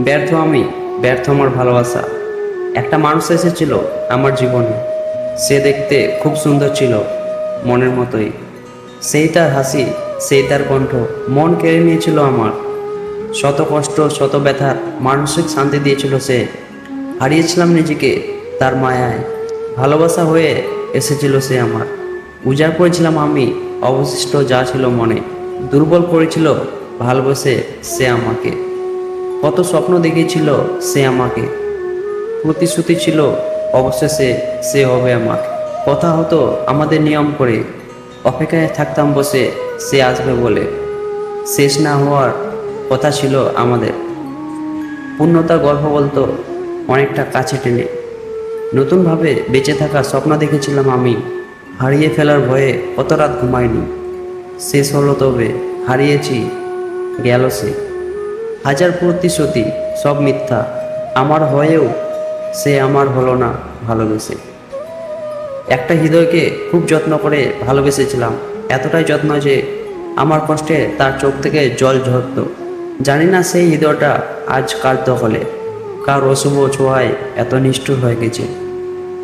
ব্যর্থ আমি, ব্যর্থ আমার ভালোবাসা। একটা মানুষ এসেছিল আমার জীবনে। সে দেখতে খুব সুন্দর ছিল, মনের মতোই। সেই তার হাসি, সেই তার কণ্ঠ মন কেড়ে নিয়েছিল আমার। শত কষ্ট, শত ব্যথার মানসিক শান্তি দিয়েছিল সে। হারিয়েছিলাম নিজেকে তার মায়ায়। ভালোবাসা হয়ে এসেছিল সে আমার। উজাড় করেছিলাম আমি অবশিষ্ট যা ছিল মনে। দুর্বল করেছিল ভালোবেসে সে আমাকে। কত স্বপ্ন দেখিয়েছিল সে আমাকে। প্রতিশ্রুতি ছিল অবশেষে সে হবে আমার। কথা হতো আমাদের নিয়ম করে, অপেক্ষায় থাকতাম বসে সে আসবে বলে। শেষ না হওয়ার কথা ছিল আমাদের। পূর্ণতার গল্প বলতো অনেকটা কাছে টেনে। নতুনভাবে বেঁচে থাকার স্বপ্ন দেখেছিলাম আমি। হারিয়ে ফেলার ভয়ে কত রাত ঘুমাইনি। শেষ হলো তবে হারিয়েছি, গেল সে। হাজার প্রতিশ্রুতি সব মিথ্যা আমার হয়েও সে আমার হলো না ভালোবেসে। একটা হৃদয়কে খুব যত্ন করে ভালোবেসেছিলাম, এতটাই যত্ন যে আমার কষ্টে তার চোখ থেকে জল ঝরত। জানি না সেই হৃদয়টা আজ কার দখলে, কার অশুভ ছোঁয়ায় এত নিষ্ঠুর হয়ে গেছে।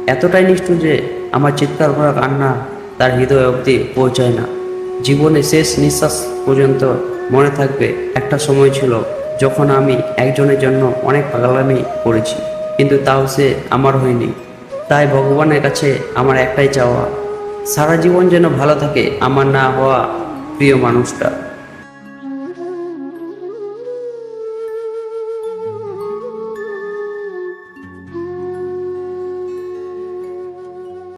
এতটাই নিষ্ঠুর যে আমার চিৎকার করা কান্না তার হৃদয় অবধি পৌঁছায় না। জীবনে শেষ নিঃশ্বাস পর্যন্ত মনে থাকবে একটা সময় ছিল যখন আমি একজনের জন্য অনেক পাগলামি করেছি, কিন্তু তাও সে আমার হয়নি। তাই ভগবানের কাছে আমার একটাই চাওয়া, সারা জীবন যেন ভালো থাকে আমার না হওয়া প্রিয় মানুষটা।